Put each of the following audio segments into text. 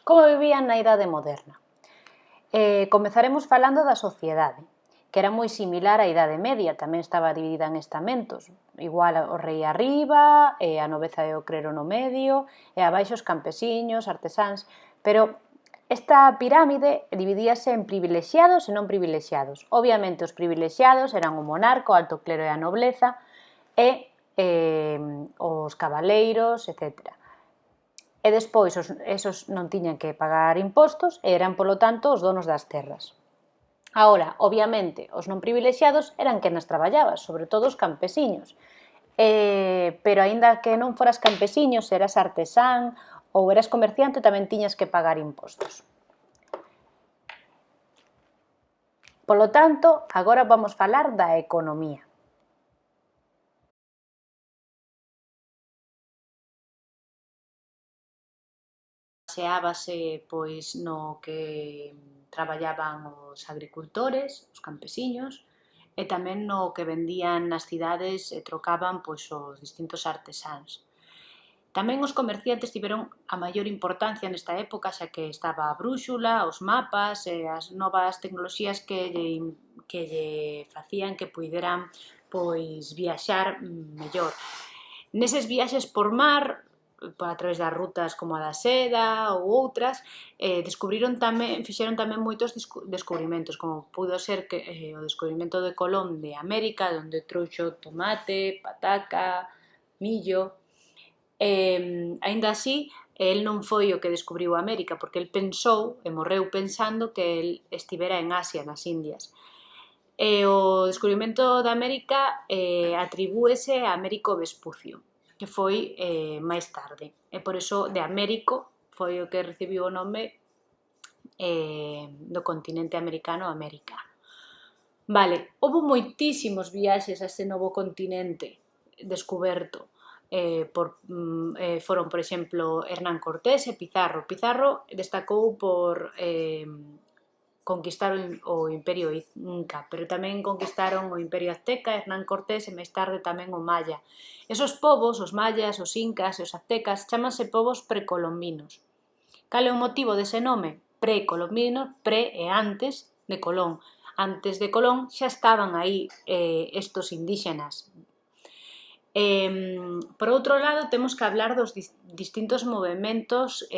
Como vivían na Idade Moderna? Comezaremos falando da sociedade, que era moi similar á Idade Media, tamén estaba dividida en estamentos, igual o rei arriba, a nobeza e o clero no medio, e abaixo os campesiños, artesáns, pero esta pirámide dividíase en privilexiados e non privilexiados. Obviamente os privilexiados eran o monarca, o alto clero e a nobleza, e os cabaleiros, etc. E despois esos non tiñan que pagar impostos e eran, polo tanto, os donos das terras. Agora, obviamente, os non privilexiados eran quen as traballabas, sobre todo os campesiños. Pero aínda que non foras campesiños, eras artesán ou eras comerciante, tamén tiñas que pagar impostos. Polo tanto, agora vamos falar da economía. Baseábase pois no que traballaban os agricultores, os campesiños, e tamén no que vendían nas cidades e trocaban pois os distintos artesáns. Tamén os comerciantes tiveron a maior importancia nesta época, xa que estaba a brúxula, os mapas e as novas tecnoloxías que lle facían que puideran pois viaxar mellor. Neses viaxes por mar, a través das rutas como a da seda ou outras, fixeron tamén moitos descubrimentos, como pudo ser o descubrimento de Colón de América, onde trouxo tomate, pataca, millo. Aínda así, el non foi o que descubriu América, porque el pensou e morreu pensando que el estivera en Asia, nas Indias. O descubrimento de América atribúese a Américo Vespucio, que foi máis tarde, e por iso de Américo foi o que recibiu o nome do continente americano, América. Vale, houve moitísimos viaxes a este novo continente descuberto. Foron, por exemplo, Hernán Cortés e Pizarro. Pizarro destacou por conquistar o Imperio Inca, pero tamén conquistaron o Imperio Azteca, Hernán Cortés e máis tarde tamén o Maya. Esos povos, os mayas, os incas e os aztecas, chámanse povos precolombinos. Cal é o motivo dese nome? Precolombinos, pre e antes de Colón. Antes de Colón xa estaban aí estos indígenas. Por outro lado, temos que hablar dos distintos movementos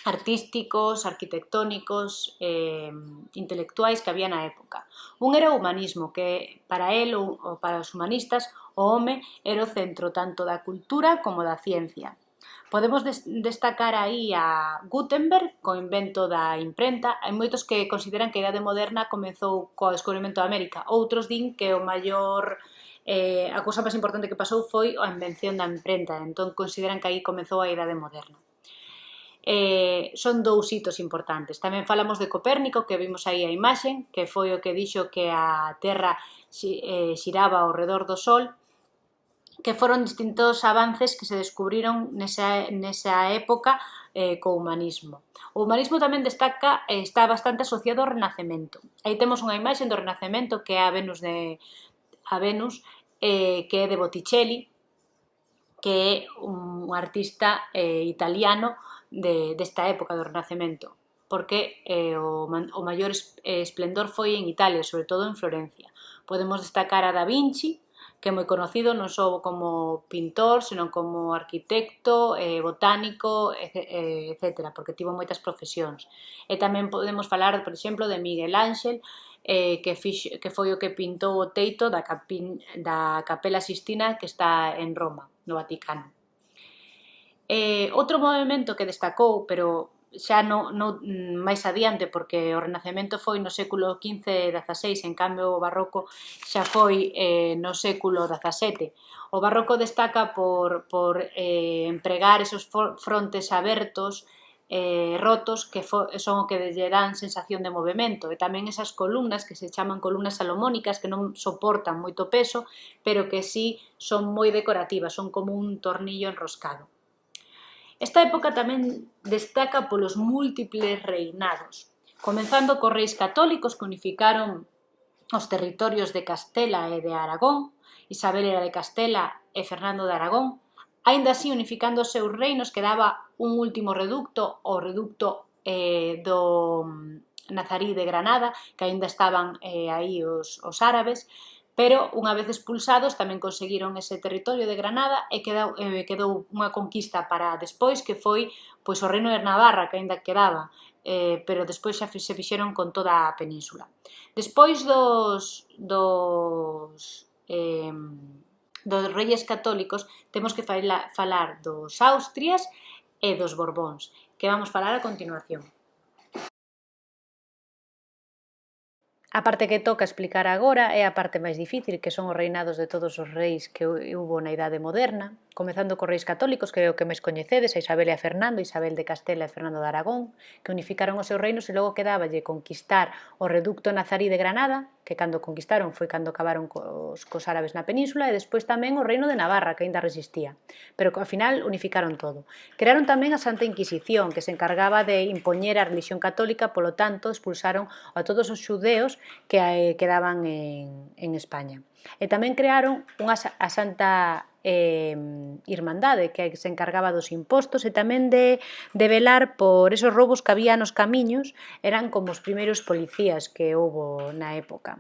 artísticos, arquitectónicos, intelectuais que había na época. Un era o humanismo, que para el ou para os humanistas o home era o centro tanto da cultura como da ciencia. Podemos destacar aí a Gutenberg co invento da imprenta. Hai moitos que consideran que a Idade Moderna comezou co descubrimento da América. Outros din que a cousa máis importante que pasou foi a invención da imprenta, entón consideran que aí comezou a Idade Moderna. Son dous hitos importantes. Tamén falamos de Copérnico, que vimos aí a imaxe, que foi o que dixo que a Terra xiraba ao redor do Sol, que foron distintos avances que se descubriron nesa época co humanismo. O humanismo tamén destaca, está bastante asociado ao Renacemento. Aí temos unha imaxe do Renacemento que é a Venus, que é de Botticelli, que é un artista italiano desta época do Renacemento, porque o maior esplendor foi en Italia, sobre todo en Florencia. Podemos destacar a Da Vinci, que é moi conocido non só como pintor, senón como arquitecto, botánico, etc., porque tivo moitas profesións. E tamén podemos falar, por exemplo, de Miguel Ángel, que foi o que pintou o teito da Capela Sistina que está en Roma, no Vaticano. Outro movimento que destacou, pero xa máis adiante, porque o Renacemento foi no século XV e XVI, en cambio o Barroco xa foi no século XVII. O Barroco destaca por empregar esos frontes abertos, rotos, que son o que lle dan sensación de movimento, e tamén esas columnas que se chaman columnas salomónicas, que non soportan moito peso, pero que sí son moi decorativas, son como un tornillo enroscado. Esta época tamén destaca polos múltiples reinados, comenzando cos reis católicos que unificaron os territorios de Castela e de Aragón. Isabel era de Castela e Fernando de Aragón. Aínda así, unificando os seus reinos, quedaba un último reducto, o reducto do Nazarí de Granada, que aínda estaban aí os árabes, pero unha vez expulsados tamén conseguiron ese territorio de Granada e quedou unha conquista para despois, que foi pois o reino de Navarra, que aínda quedaba, pero despois xa se fixeron con toda a península. Despois dos reis católicos, temos que falar dos Austrias e dos Borbóns, que vamos falar a continuación. A parte que toca explicar agora é a parte máis difícil, que son os reinados de todos os reis que hubo na Idade Moderna, comezando cos reis católicos, que é o que máis coñecedes, a Isabel e a Fernando, Isabel de Castela e Fernando de Aragón, que unificaron os seus reinos e logo quedáballe conquistar o reducto nazarí de Granada, que cando conquistaron foi cando acabaron cos árabes na península, e despois tamén o reino de Navarra, que aínda resistía, pero ao final unificaron todo. Crearon tamén a Santa Inquisición, que se encargaba de impoñer a religión católica, polo tanto expulsaron a todos os xudeos que quedaban en España. E tamén crearon a Santa Irmandade, que se encargaba dos impostos e tamén de velar por esos roubos que había nos camiños, eran como os primeiros policías que houbo na época.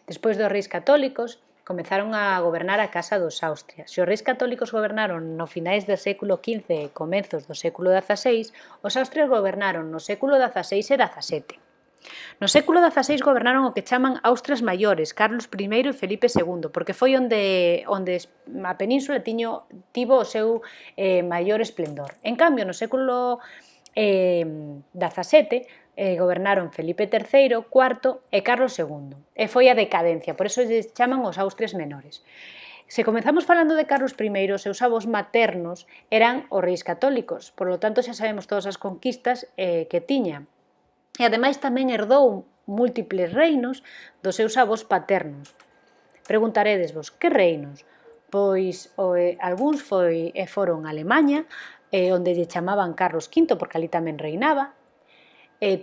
Despois dos reis católicos, comezaron a gobernar a Casa dos Austrias. Se os reis católicos gobernaron no finais do século XV e comezos do século XVI, os Austrias gobernaron no século XVI e XVII. No século XVI gobernaron o que chaman Austrias Maiores, Carlos I e Felipe II, porque foi onde a península tivo o seu maior esplendor. En cambio, no século XVII gobernaron Felipe III, IV e Carlos II. E foi a decadencia, por iso lles chaman os Austrias Menores. Se comezamos falando de Carlos I, os seus avós maternos eran os reis católicos, por lo tanto xa sabemos todas as conquistas que tiña. E ademais tamén herdou múltiples reinos dos seus avós paternos. Preguntaredesvos, que reinos? Pois algúns foron Alemanha, onde lle chamaban Carlos V, porque ali tamén reinaba,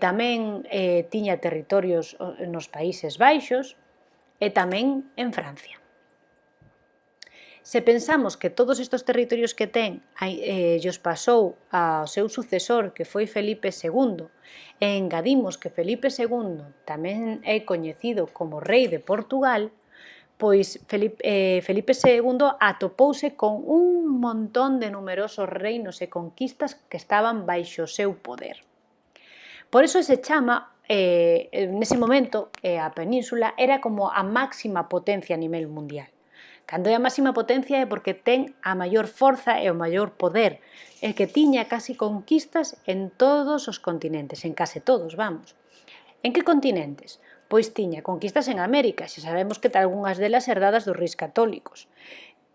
tamén tiña territorios nos Países Baixos e tamén en Francia. Se pensamos que todos estes territorios que ten llos pasou ao seu sucesor, que foi Felipe II, e engadimos que Felipe II tamén é coñecido como rei de Portugal, pois Felipe II atopouse con un montón de numerosos reinos e conquistas que estaban baixo o seu poder. Por iso se chama, nese momento, a península era como a máxima potencia a nivel mundial. Cando é a máxima potencia é porque ten a maior forza e o maior poder, e que tiña casi conquistas en todos os continentes, en case todos, vamos. En que continentes? Pois tiña conquistas en América, xa sabemos que algunhas delas herdadas dos reis católicos.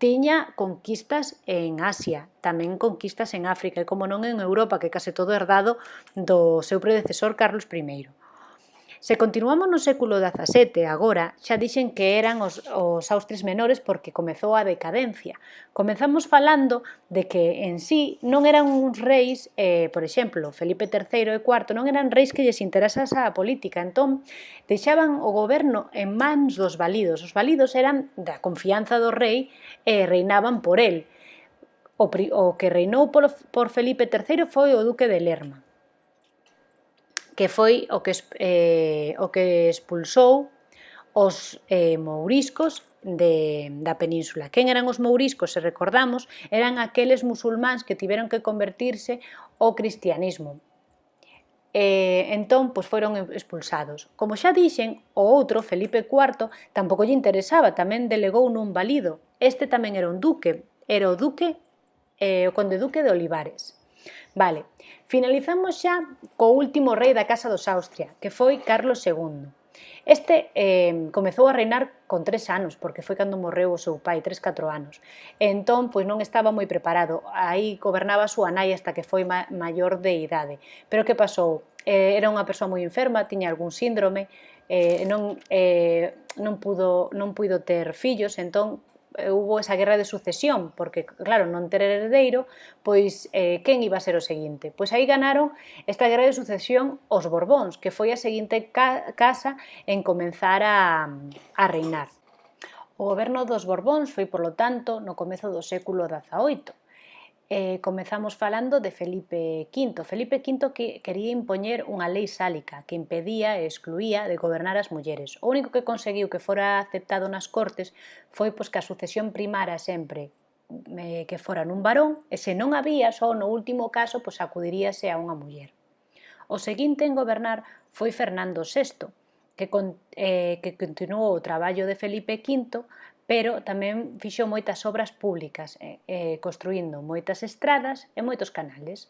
Tiña conquistas en Asia, tamén conquistas en África, e como non en Europa, que case todo herdado do seu predecesor Carlos I. Se continuamos no século XVII, agora, xa dixen que eran os Austrias Menores porque comezou a decadencia. Comezamos falando de que en sí non eran uns reis, por exemplo, Felipe III e IV, non eran reis que lles interesase a política, entón deixaban o goberno en mans dos validos. Os validos eran da confianza do rei e reinaban por el. O que reinou por Felipe III foi o duque de Lerma, que foi o que expulsou os mouriscos da península. Quen eran os mouriscos? Se recordamos, eran aqueles musulmáns que tiveron que convertirse ao cristianismo. Entón, pois foron expulsados. Como xa dixen, o outro, Felipe IV, tampouco lle interesaba, tamén delegou nun valido. Este tamén era un duque, era o conde duque de Olivares. Vale, finalizamos xa co último rei da Casa dos Austria, que foi Carlos II. Este comezou a reinar con 3 anos, porque foi cando morreu o seu pai, 3-4 anos. Entón, pois non estaba moi preparado. Aí gobernaba a súa nai hasta que foi maior de idade. Pero que pasou? Era unha persoa moi enferma, tiña algún síndrome, non puido ter fillos, entón hubo esa guerra de sucesión, porque, claro, non ter herdeiro, pois, quen iba a ser o seguinte? Pois aí ganaron esta guerra de sucesión os Borbóns, que foi a seguinte casa en comenzar a reinar. O goberno dos Borbóns foi, polo tanto, no comezo do século XVIII. Comezamos falando de Felipe V. Felipe V que quería impoñer unha lei sálica que impedía e excluía de gobernar as mulleres. O único que conseguiu que fora aceptado nas cortes foi pois, que a sucesión primara sempre que fora nun varón, e se non había, só no último caso, pois acudiríase a unha muller. O seguinte en gobernar foi Fernando VI, que continuou o traballo de Felipe V, pero tamén fixo moitas obras públicas, construindo moitas estradas e moitos canales.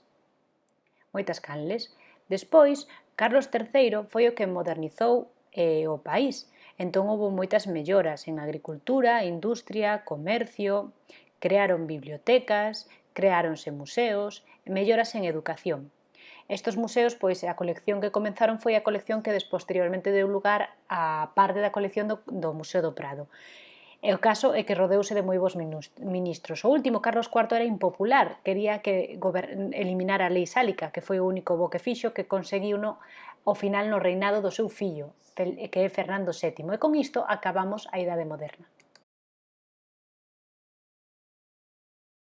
Despois, Carlos III foi o que modernizou o país. Entón, houve moitas melloras en agricultura, industria, comercio, crearon bibliotecas, creáronse museos, e melloras en educación. Estes museos, pois, a colección que comenzaron foi a colección que posteriormente deu lugar á parte da colección do Museo do Prado. E o caso é que rodeouse de moi bons ministros. O último, Carlos IV, era impopular, quería que eliminar a lei sálica, que foi o único bo que fixo, que conseguiu ao final no reinado do seu fillo, que é Fernando VII. E con isto acabamos a Idade Moderna.